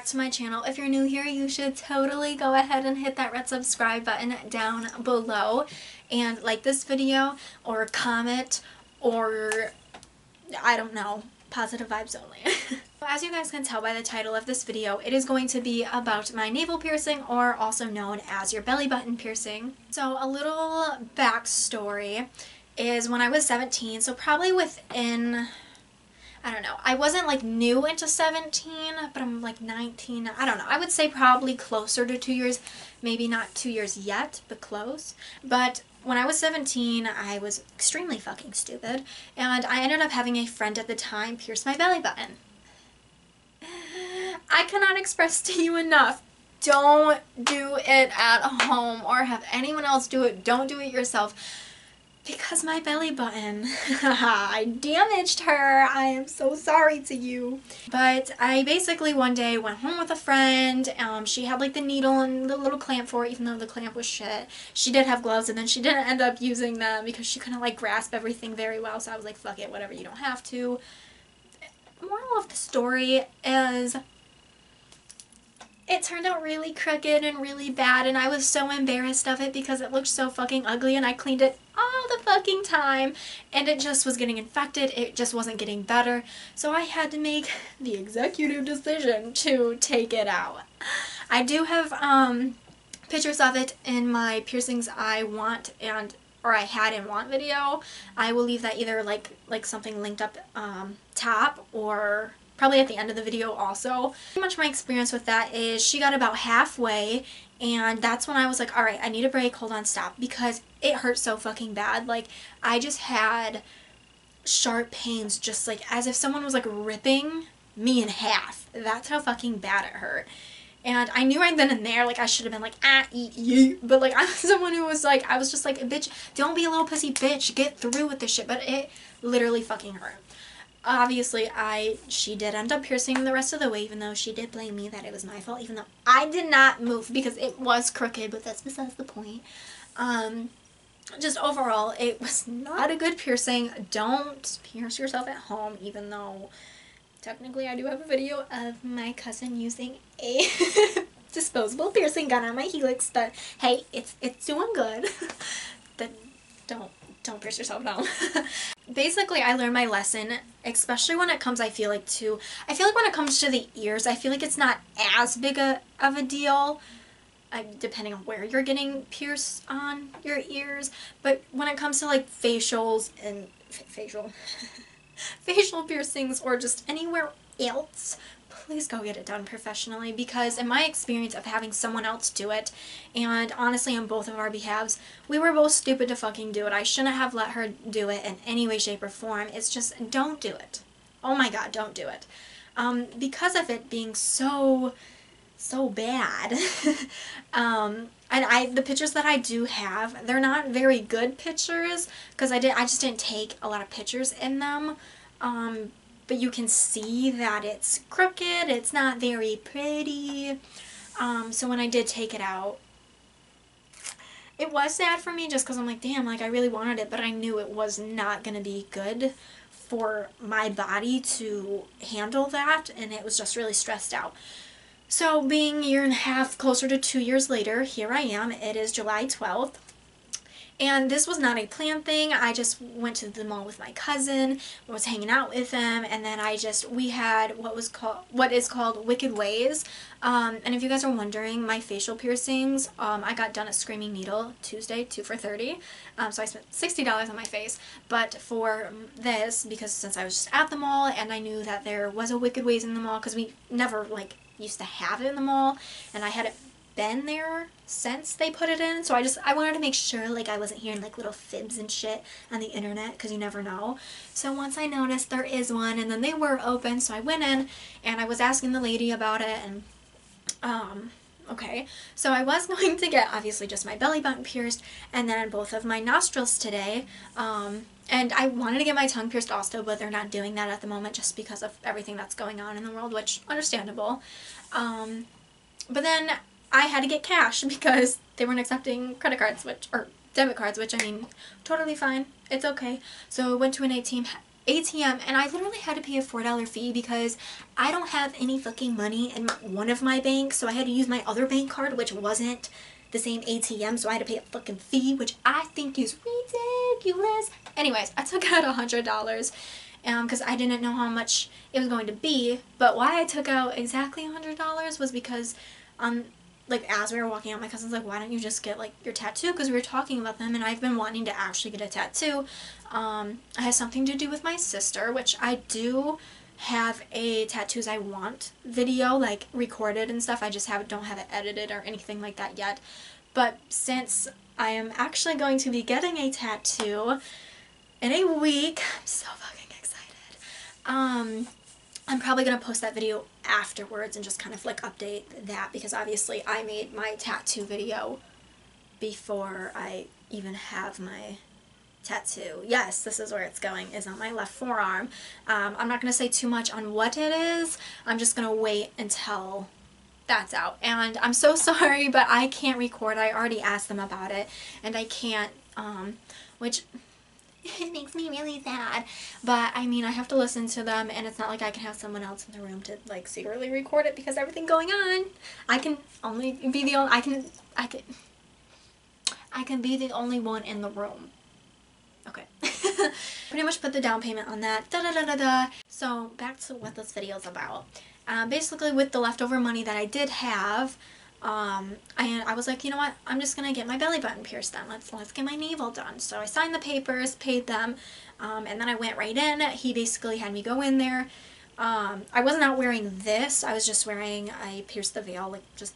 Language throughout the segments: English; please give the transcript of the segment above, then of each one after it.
to my channel. If you're new here, you should totally go ahead and hit that red subscribe button down below and like this video or comment or I don't know, positive vibes only. As you guys can tell by the title of this video, it is going to be about my navel piercing, or also known as your belly button piercing. So a little backstory is when I was 17, so probably within, I don't know, I wasn't like new into 17, but I'm like 19, I don't know, I would say probably closer to 2 years, maybe not 2 years yet, but close. But when I was 17, I was extremely fucking stupid, and I ended up having a friend at the time pierce my belly button. I cannot express to you enough, don't do it at home or have anyone else do it. Don't do it yourself, because my belly button, I damaged her. I am so sorry to you. But I basically one day went home with a friend. She had like the needle and the little clamp for it, even though the clamp was shit. She did have gloves, and then she didn't end up using them because she couldn't like grasp everything very well. So I was like, fuck it, whatever, you don't have to. Moral of the story is, it turned out really crooked and really bad, and I was so embarrassed of it because it looked so fucking ugly, and I cleaned it all the fucking time, and it just was getting infected. It just wasn't getting better, so I had to make the executive decision to take it out. I do have pictures of it in my piercings I want or I had and want video. I will leave that either like something linked up top or probably at the end of the video also. Pretty much my experience with that is she got about halfway, and that's when I was like, alright, I need a break, hold on, stop, because it hurt so fucking bad. Like, I just had sharp pains, just like as if someone was like ripping me in half. That's how fucking bad it hurt. And I knew right then and there, like, I should have been like, eat you. But, like, I'm someone who was like, I was just like, bitch, don't be a little pussy bitch, get through with this shit. But it literally fucking hurt. Obviously, she did end up piercing the rest of the way, even though she did blame me that it was my fault, even though I did not move because it was crooked, but that's besides the point. Just overall, it was not a good piercing. Don't pierce yourself at home, even though technically I do have a video of my cousin using a disposable piercing gun on my helix, but hey, it's doing good. But don't pierce yourself at home. Basically, I learned my lesson, especially when it comes, I feel like when it comes to the ears, I feel like it's not as big of a deal, depending on where you're getting pierced on your ears, but when it comes to like facials and facial piercings or just anywhere else, please go get it done professionally, because in my experience of having someone else do it, and honestly on both of our behalves, we were both stupid to fucking do it. I shouldn't have let her do it in any way, shape, or form. It's just, don't do it. Oh my god, don't do it. Because of it being so bad. And the pictures that I do have, they're not very good pictures, because I just didn't take a lot of pictures in them. But you can see that it's crooked, it's not very pretty. So when I did take it out, it was sad for me just because I'm like, damn, like I really wanted it, but I knew it was not going to be good for my body to handle that, and it was just really stressed out. So being a year and a half, closer to 2 years later, here I am. It is July 12th. And this was not a planned thing. I just went to the mall with my cousin, was hanging out with him, and then we had what is called Wicked Ways. And if you guys are wondering, my facial piercings, I got done at Screaming Needle Tuesday, 2 for $30. So I spent $60 on my face. But for this, because since I was just at the mall and I knew that there was a Wicked Ways in the mall, because we never like used to have it in the mall, and I hadn't been there since they put it in, so I wanted to make sure like I wasn't hearing like little fibs and shit on the internet, because you never know. So once I noticed there is one, and then they were open, so I went in and I was asking the lady about it, and okay, so I was going to get obviously just my belly button pierced and then both of my nostrils today, and I wanted to get my tongue pierced also, but they're not doing that at the moment just because of everything that's going on in the world, which understandable. But then I had to get cash because they weren't accepting credit cards, or debit cards, which I mean, totally fine. It's okay. So I went to an ATM, and I literally had to pay a $4 fee because I don't have any fucking money in one of my banks, so I had to use my other bank card, which wasn't the same ATM, so I had to pay a fucking fee, which I think is ridiculous. Anyways, I took out $100 because I didn't know how much it was going to be, but why I took out exactly $100 was because like as we were walking out, my cousin's like, why don't you just get like your tattoo, because we were talking about them, and I've been wanting to actually get a tattoo. It has something to do with my sister, which I do have a tattoos I want video like recorded and stuff. I just don't have it edited or anything like that yet. But since I am actually going to be getting a tattoo in a week, I'm so fucking excited. I'm probably going to post that video afterwards and just kind of like update that, because obviously I made my tattoo video before I even have my tattoo. Yes, this is where it's going, is on my left forearm. I'm not going to say too much on what it is. I'm just going to wait until that's out. And I'm so sorry, but I can't record. I already asked them about it, and I can't, which it makes me really sad. But I mean, I have to listen to them, and it's not like I can have someone else in the room to like secretly record it because everything going on. I can only be the only, I can be the only one in the room. Okay. Pretty much put the down payment on that. Da da da da da. So back to what this video is about. Basically, with the leftover money that I did have, I was like, you know what? I'm just gonna get my belly button pierced done. Let's get my navel done. So I signed the papers, paid them, and then I went right in. He basically had me go in there. I wasn't out wearing this. I was just wearing, I pierced the veil, like just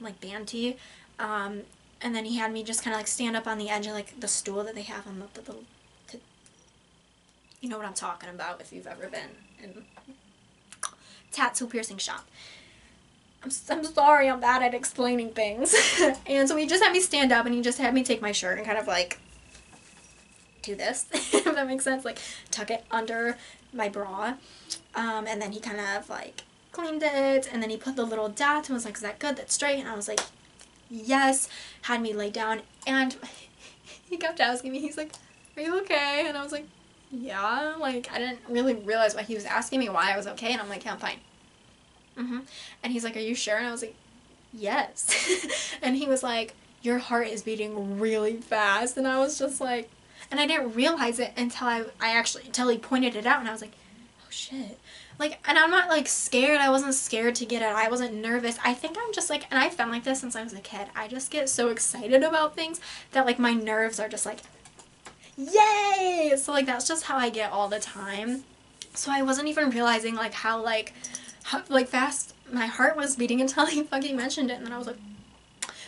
like band tee. And then he had me just kind of like stand up on the edge of like the stool that they have on the you know what I'm talking about if you've ever been in tattoo piercing shop. I'm sorry, I'm bad at explaining things. And so he just had me stand up, and he just had me take my shirt and kind of like do this, if that makes sense, like tuck it under my bra. And then he kind of like cleaned it, and then he put the little dots and was like, is that good? That's straight? And I was like, yes. Had me lay down, and he kept asking me, he's like, are you okay? And I was like, yeah. Like, I didn't really realize why he was asking me why I was okay, and I'm like, yeah, I'm fine. And he's like, are you sure? And I was like, yes. And he was like, your heart is beating really fast. And I was just like, and I didn't realize it until until he pointed it out, and I was like, oh shit. Like, and I'm not like scared. I wasn't scared to get it. I wasn't nervous. I think I'm just like, and I've been like this since I was a kid. I just get so excited about things that like my nerves are just like, yay! So like that's just how I get all the time. So I wasn't even realizing like how fast my heart was beating until he fucking mentioned it, and then I was like,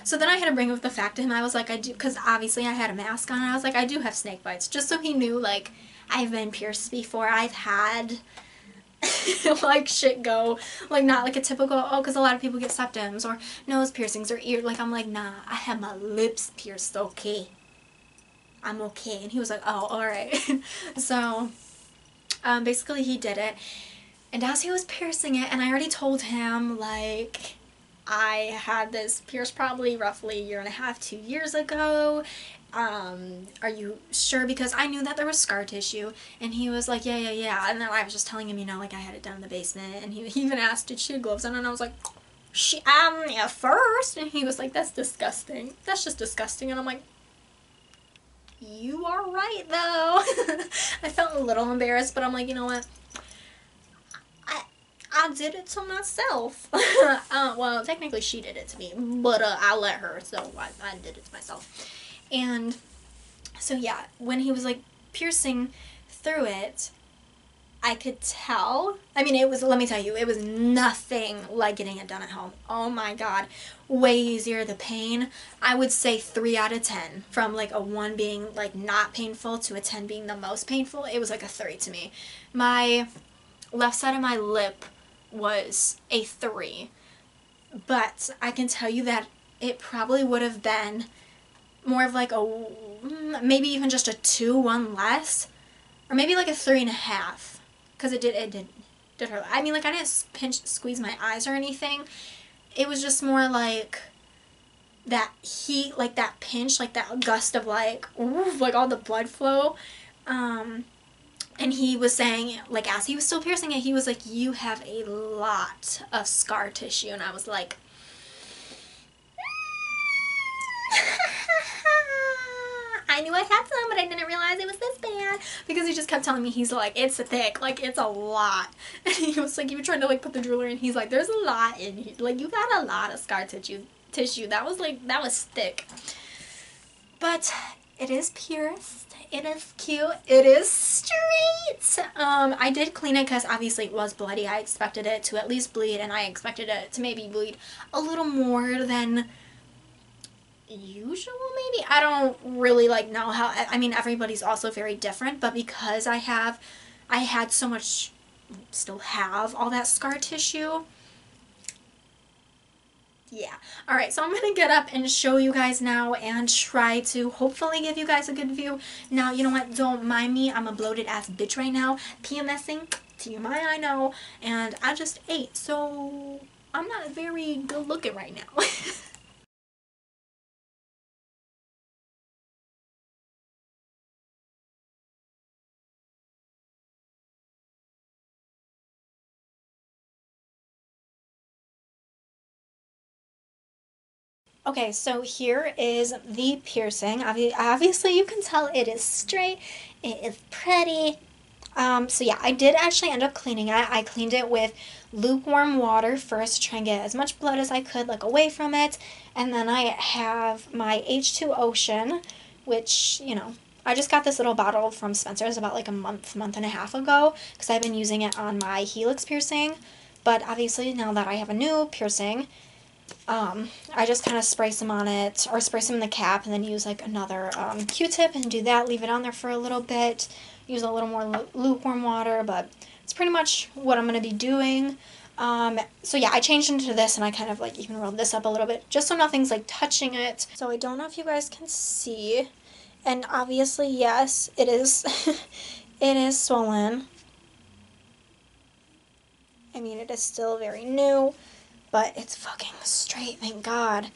so then I had to bring up the fact to him. I was like, I do, because obviously I had a mask on, and I was like, I do have snake bites, just so he knew like I've been pierced before. I've had like shit go, like not like a typical, oh, because a lot of people get septums or nose piercings or ear, like I'm like, nah, I have my lips pierced, okay, I'm okay. And he was like, oh, alright. So basically he did it, and as he was piercing it, and I already told him like I had this pierced probably roughly 1.5 to 2 years ago. Are you sure? Because I knew that there was scar tissue. And he was like, yeah. And then I was just telling him, you know, like I had it down in the basement. And he even asked, did she have gloves on? And I was like, yeah, first. And he was like, that's disgusting. That's just disgusting. And I'm like, you are right though. I felt a little embarrassed, but I'm like, you know what? I did it to myself. Well, technically she did it to me, but I let her, so I did it to myself. And so yeah, when he was like piercing through it, I could tell. I mean, it was, let me tell you, it was nothing like getting it done at home. Oh my god, way easier. The pain, I would say 3 out of 10. From like a 1 being like not painful to a 10 being the most painful, it was like a 3 to me. My left side of my lip was a 3, but I can tell you that it probably would have been more of like a, maybe even just a 2, 1 less, or maybe like a 3.5, because it did hurt. I mean, like I didn't squeeze my eyes or anything. It was just more like that heat, like that pinch, like that gust of like, ooh, like all the blood flow. And he was saying, like, as he was still piercing it, he was like, you have a lot of scar tissue. And I was like, I knew I had some, but I didn't realize it was this bad, because he just kept telling me, he's like, it's thick, like, it's a lot. And he was like, you were trying to, like, put the ruler in, he's like, there's a lot in here, like, you got a lot of scar tissue. That was, like, that was thick. But it is pierced, it is cute, it is straight. I did clean it because obviously it was bloody. I expected it to at least bleed, and I expected it to maybe bleed a little more than usual, maybe. I don't really like know how, I mean, everybody's also very different, but because I had so much, still have all that scar tissue. Yeah. Alright, so I'm going to get up and show you guys now and try to hopefully give you guys a good view. Now, you know what? Don't mind me. I'm a bloated ass bitch right now. PMSing. TMI, I know. And I just ate, so I'm not very good looking right now. Okay, so here is the piercing. Obviously, you can tell it is straight. It is pretty. So yeah, I did actually end up cleaning it. I cleaned it with lukewarm water first to try and get as much blood as I could, like, away from it. And then I have my H2 Ocean, which, you know, I just got this little bottle from Spencer's about like a month and a half ago, because I've been using it on my helix piercing. But obviously, now that I have a new piercing, I just kind of spray some on it, or spray some in the cap, and then use like another Q-tip and do that, leave it on there for a little bit, use a little more lukewarm water, but it's pretty much what I'm going to be doing. So yeah, I changed into this, and I kind of like even rolled this up a little bit, just so nothing's like touching it. So I don't know if you guys can see, and obviously, yes, it is, it is swollen. I mean, it is still very new, but it's fucking straight, thank God.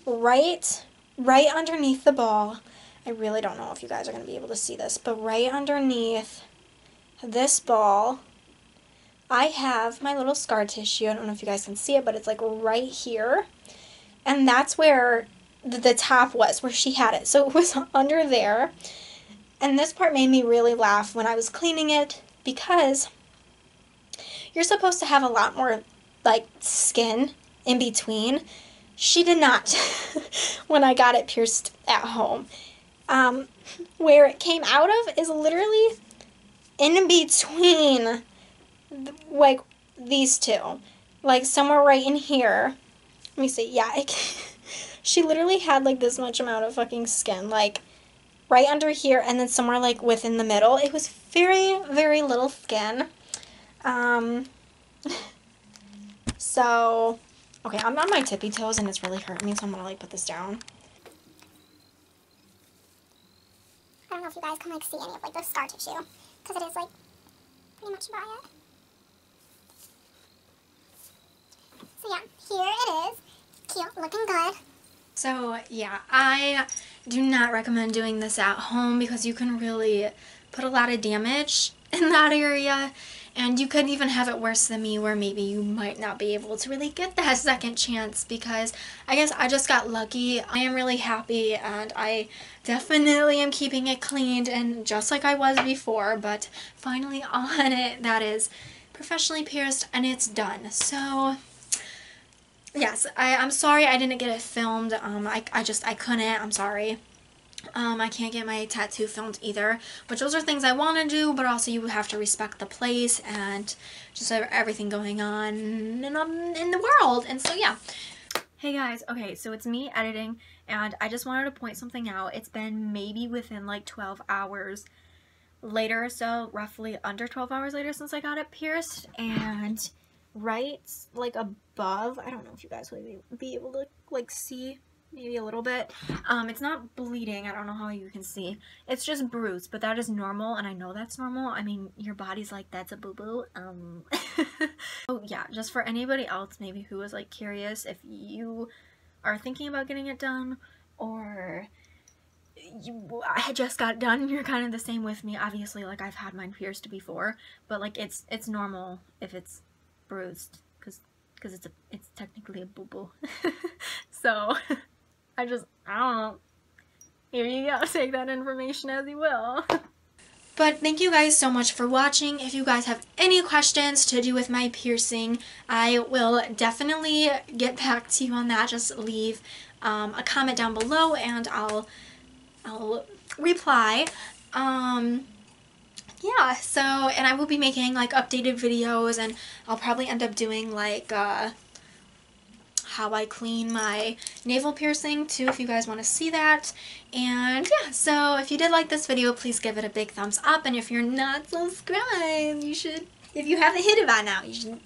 Right underneath the ball, I really don't know if you guys are going to be able to see this, but right underneath this ball, I have my little scar tissue. I don't know if you guys can see it, but it's like right here. And that's where the top was, where she had it. So it was under there. And this part made me really laugh when I was cleaning it, because you're supposed to have a lot more like skin in between. She did not when I got it pierced at home. Where it came out of is literally in between, like, these two. Like, somewhere right in here. Let me see. Yeah, she literally had, like, this much amount of fucking skin. Like, right under here, and then somewhere, like, within the middle. It was very, very little skin. So, okay, I'm on my tippy toes, and it's really hurting me, so I'm gonna, like, put this down. I don't know if you guys can, like, see any of, like, the scar tissue, because it is, like, pretty much by it. So yeah, here it is. Cute, looking good. So yeah, I do not recommend doing this at home, because you can really put a lot of damage in that area, and you could even have it worse than me, where maybe you might not be able to really get that second chance, because I guess I just got lucky. I am really happy, and I definitely am keeping it cleaned and just like I was before, but finally on it, that is professionally pierced, and it's done. So yes, I'm sorry I didn't get it filmed. I couldn't. I'm sorry. I can't get my tattoo filmed either, which those are things I want to do, but also you have to respect the place and just everything going on in the world. And so yeah. Hey guys, okay, so it's me editing, and I just wanted to point something out. It's been maybe within like 12 hours later, so roughly under 12 hours later since I got it pierced, and right like above, I don't know if you guys will be able to like see, maybe a little bit, it's not bleeding, I don't know how you can see, it's just bruised, but that is normal, and I know that's normal. I mean, your body's like, that's a boo-boo. Oh yeah, just for anybody else maybe who is like curious, if you are thinking about getting it done, or I had just got done, and you're kind of the same with me. Obviously, like, I've had mine pierced before, but like it's normal if it's bruised, because it's technically a boo-boo. So I don't know. Here you go, take that information as you will. But thank you guys so much for watching. If you guys have any questions to do with my piercing, I will definitely get back to you on that. Just leave a comment down below and I'll reply. Yeah, so, and I will be making like updated videos, and I'll probably end up doing like how I clean my navel piercing too, if you guys want to see that. And yeah, so if you did like this video, please give it a big thumbs up, and if you're not subscribed, you should, if you haven't hit it by now, you should